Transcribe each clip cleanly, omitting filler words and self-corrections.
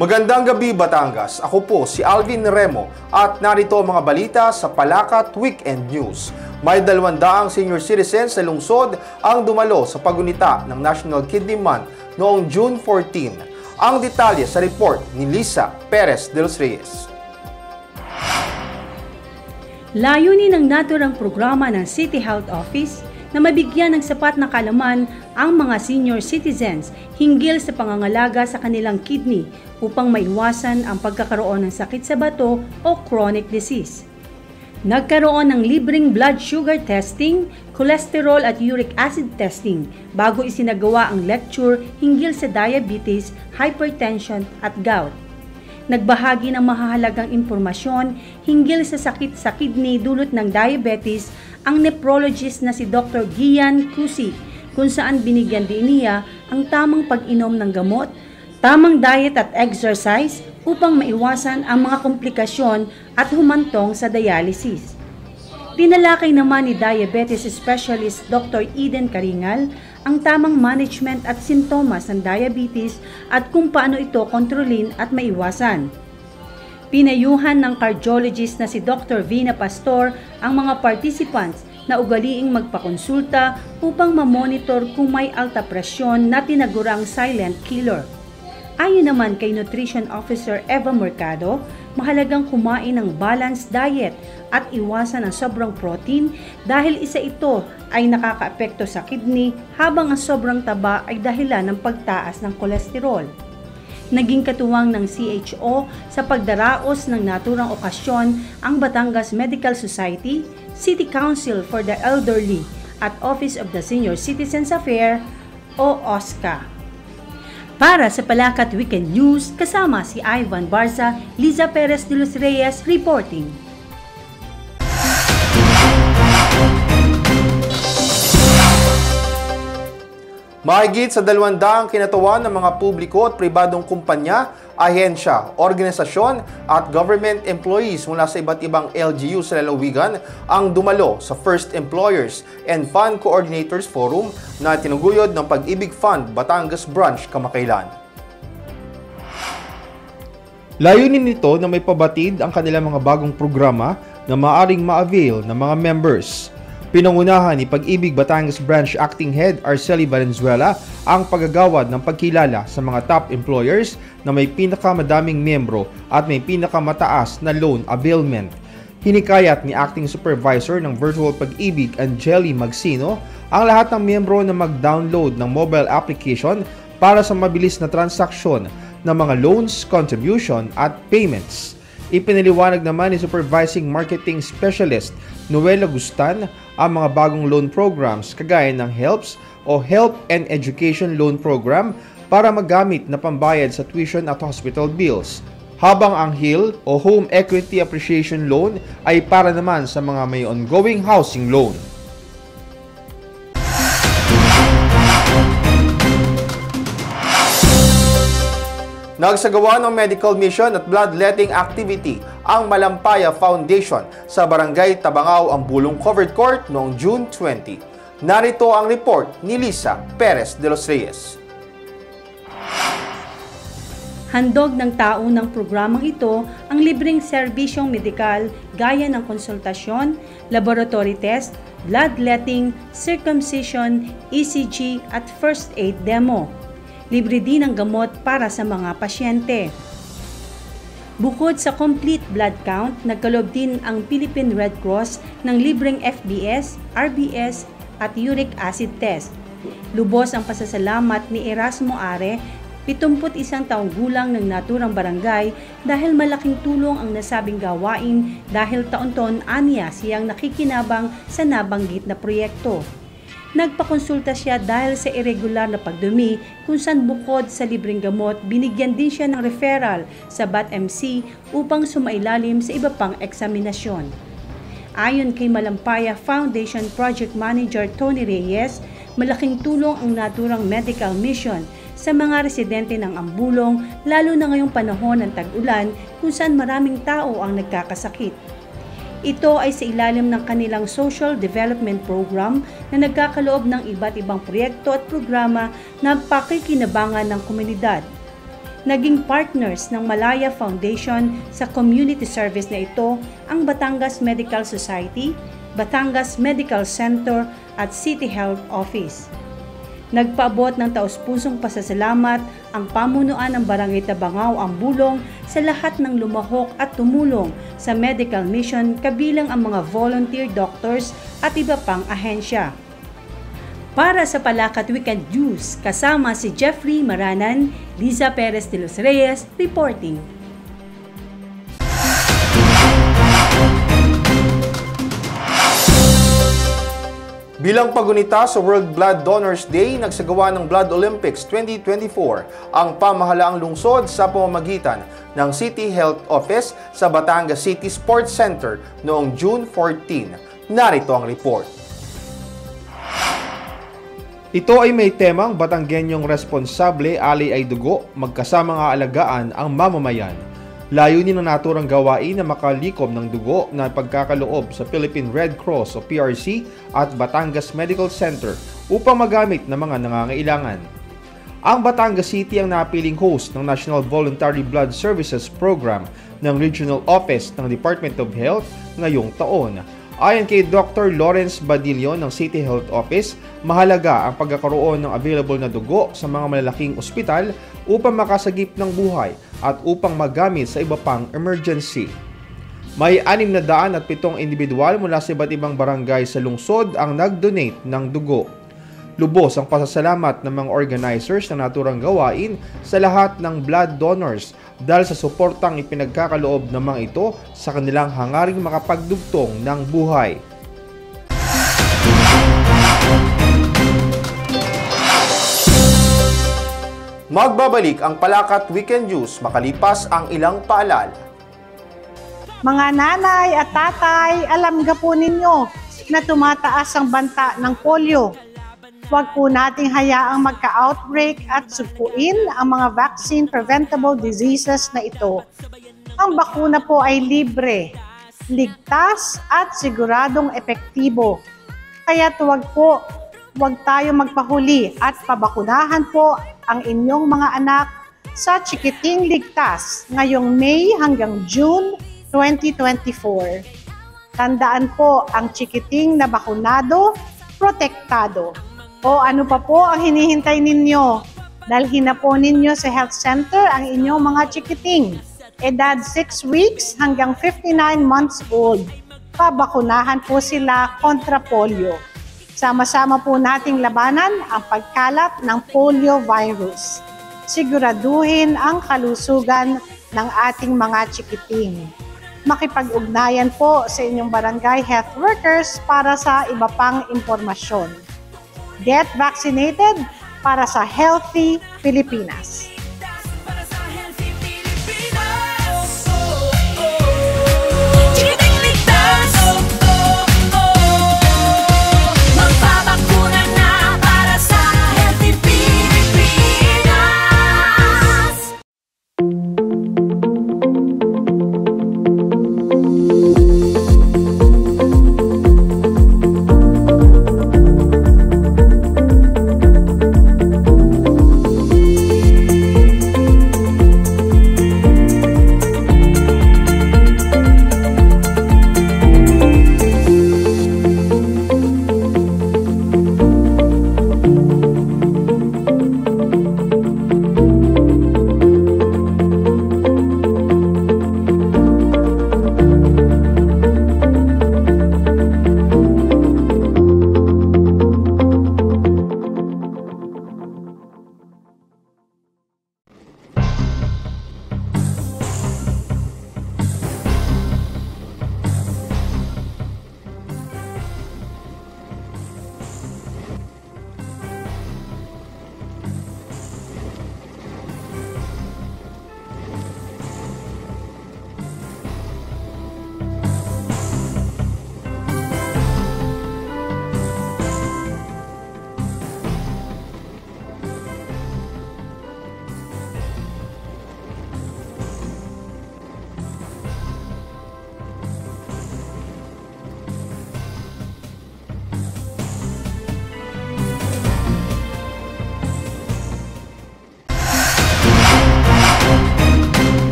Magandang gabi, Batangas. Ako po si Alvin Remo at narito ang mga balita sa Palakat Weekend News. May 200 senior citizens sa lungsod ang dumalo sa pagunita ng National Kidney Month noong June 14. Ang detalye sa report ni Lisa Perez de los Reyes. Layunin ng naturang programa ng City Health Office na mabigyan ng sapat na kaalaman ang mga senior citizens hinggil sa pangangalaga sa kanilang kidney upang maiwasan ang pagkakaroon ng sakit sa bato o chronic disease. Nagkaroon ng libreng blood sugar testing, cholesterol at uric acid testing bago isinagawa ang lecture hinggil sa diabetes, hypertension at gout. Nagbahagi ng mahahalagang impormasyon hinggil sa sakit sa kidney dulot ng diabetes ang nephrologist na si Dr. Gian Cusi, kung saan binigyan din niya ang tamang pag-inom ng gamot, tamang diet at exercise upang maiwasan ang mga komplikasyon at humantong sa dialysis. Tinalakay naman ni diabetes specialist Dr. Eden Karingal ang tamang management at sintomas ng diabetes at kung paano ito kontrolin at maiwasan. Pinayuhan ng cardiologist na si Dr. Vina Pastor ang mga participants na ugaliing magpakonsulta upang mamonitor kung may alta presyon na tinagurang silent killer. Ayon naman kay Nutrition Officer Eva Mercado, mahalagang kumain ng balanced diet at iwasan ang sobrang protein dahil isa ito ay nakakaapekto sa kidney habang ang sobrang taba ay dahilan ng pagtaas ng kolesterol. Naging katuwang ng CHO sa pagdaraos ng naturang okasyon ang Batangas Medical Society, City Council for the Elderly at Office of the Senior Citizens Affairs o OSCA. Para sa Palakat Weekend News, kasama si Ivan Barza, Liza Perez de los Reyes reporting. Mahigit sa 200 kinatawan ng mga publiko at pribadong kumpanya, ahensya, organisasyon at government employees mula sa iba't ibang LGU sa lalawigan ang dumalo sa First Employers and Fund Coordinators Forum na tinuguyod ng Pag-ibig Fund Batangas Branch kamakailan. Layunin nito na may pabatid ang kanilang mga bagong programa na maaaring ma-avail ng mga members. Pinangunahan ni Pag-ibig Batangas Branch Acting Head Arceli Valenzuela ang paggagawad ng pagkilala sa mga top employers na may pinakamadaming miyembro at may pinakamataas na loan availment. Hinikayat ni Acting Supervisor ng Virtual Pag-ibig Angeli Magsino ang lahat ng miyembro na mag-download ng mobile application para sa mabilis na transaksyon ng mga loans, contribution at payments. Ipinaliwanag naman ni Supervising Marketing Specialist Noel Agustan ang mga bagong loan programs kagaya ng HELPS o Health and Education Loan Program para magamit na pambayad sa tuition at hospital bills. Habang ang HEAL o Home Equity Appreciation Loan ay para naman sa mga may ongoing housing loan. Nagsagawa ng medical mission at bloodletting activity ang Malampaya Foundation sa Barangay Tabangao, Ambulong Covered Court noong June 20. Narito ang report ni Lisa Perez de los Reyes. Handog ng tao ng programang ito ang libreng serbisyong medikal gaya ng konsultasyon, laboratory test, bloodletting, circumcision, ECG at first aid demo. Libre din ang gamot para sa mga pasyente. Bukod sa complete blood count, nagkaloob din ang Philippine Red Cross ng libreng FBS, RBS at uric acid test. Lubos ang pasasalamat ni Erasmo Are, 71 taong gulang ng naturang barangay dahil malaking tulong ang nasabing gawain dahil taon-taon aniya siyang nakikinabang sa nabanggit na proyekto. Nagpakonsulta siya dahil sa irregular na pagdumi kung saan bukod sa libreng gamot, binigyan din siya ng referral sa BAT-MC upang sumailalim sa iba pang eksaminasyon. Ayon kay Malampaya Foundation Project Manager Tony Reyes, malaking tulong ang naturang medical mission sa mga residente ng Ambulong lalo na ngayong panahon ng tag-ulan kung saan maraming tao ang nagkakasakit. Ito ay sa ilalim ng kanilang Social Development Program na nagkakaloob ng iba't ibang proyekto at programa na pakikinabangan ng komunidad. Naging partners ng Malaya Foundation sa community service na ito ang Batangas Medical Society, Batangas Medical Center at City Health Office. Nagpaabot ng taus-pusong pasasalamat ang pamunuan ng Barangay Tabangao ang bulong sa lahat ng lumahok at tumulong sa medical mission kabilang ang mga volunteer doctors at iba pang ahensya. Para sa Palakat Weekend News, kasama si Jeffrey Maranan, Liza Perez de los Reyes, reporting. Bilang pagunita sa World Blood Donors Day, nagsagawa ng Blood Olympics 2024 ang pamahalaang lungsod sa pamamagitan ng City Health Office sa Batangas City Sports Center noong June 14. Narito ang report. Ito ay may temang Batanggenyong responsable, alay ay dugo, magkasamang aalagaan ang mamamayan. Layunin ng naturang gawain na makalikom ng dugo na pagkakaloob sa Philippine Red Cross o PRC at Batangas Medical Center upang magamit ng mga nangangailangan. Ang Batangas City ang napiling host ng National Voluntary Blood Services Program ng Regional Office ng Department of Health ngayong taon. Ayon kay Dr. Lawrence Badillo ng City Health Office, mahalaga ang pagkakaroon ng available na dugo sa mga malalaking ospital upang makasagip ng buhay at upang magamit sa iba pang emergency. May 607 individual mula sa iba't ibang barangay sa lungsod ang nag-donate ng dugo. Lubos ang pasasalamat ng mga organizers ng naturang gawain sa lahat ng blood donors dahil sa suportang ipinagkakaloob ng mga ito sa kanilang hangaring makapagdugtong ng buhay. Magbabalik ang Palakat Weekend News makalipas ang ilang paalala. Mga nanay at tatay, alam nga po ninyo na tumataas ang banta ng polio. Huwag po nating hayaang magka-outbreak at sukuin ang mga vaccine-preventable diseases na ito. Ang bakuna po ay libre, ligtas at siguradong epektibo. Kaya huwag tayo magpahuli at pabakunahan po ang inyong mga anak sa Chikiting Ligtas ngayong May hanggang June 2024. Tandaan po, ang Chikiting na bakunado, protektado. O ano pa po ang hinihintay ninyo? Dalhin na po ninyo sa health center ang inyong mga chikiting. Edad 6 weeks hanggang 59 months old. Pabakunahan po sila kontra polio. Sama-sama po nating labanan ang pagkalat ng polio virus. Siguraduhin ang kalusugan ng ating mga chikiting. Makipag-ugnayan po sa inyong barangay health workers para sa iba pang impormasyon. Get vaccinated para sa healthy Pilipinas.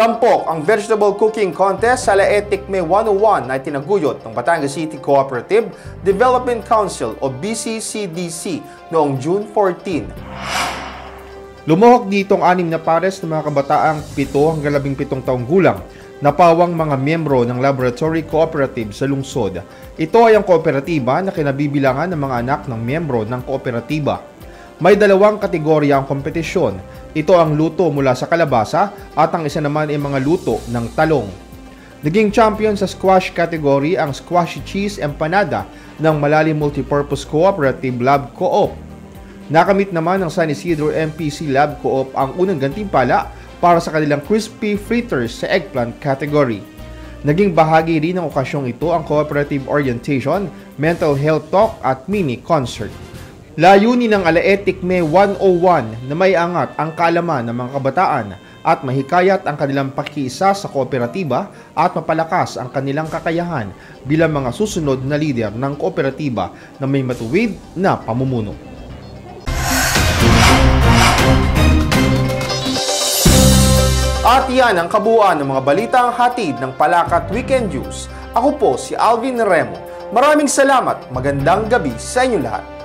Tampok ang Vegetable Cooking Contest sa Laetic May 101 na itinaguyod ng Batangas City Cooperative Development Council o BCCDC noong June 14. Lumuhok dito ang 6 na pares ng mga kabataang 7 hanggang 17 taong gulang na pawang mga miyembro ng Laboratory Cooperative sa lungsod. Ito ay ang kooperatiba na kinabibilangan ng mga anak ng miyembro ng kooperatiba. May 2 kategorya ang kompetisyon. Ito ang luto mula sa kalabasa at ang isa naman ay mga luto ng talong. Naging champion sa squash category ang Squashy Cheese Empanada ng Malalim Multipurpose Cooperative Lab Co-op. Nakamit naman ng San Isidro MPC Lab Co-op ang unang gantimpala para sa kanilang crispy fritters sa eggplant category. Naging bahagi rin ng okasyong ito ang cooperative orientation, mental health talk at mini concert. Layunin ng Alaetic May 101 na may angat ang kaalaman ng mga kabataan at mahikayat ang kanilang pakiisa sa kooperatiba at mapalakas ang kanilang kakayahan bilang mga susunod na lider ng kooperatiba na may matuwid na pamumuno. At yan ang kabuuan ng mga balitang hatid ng Palakat Weekend News. Ako po si Alvin Remo. Maraming salamat, magandang gabi sa inyo lahat.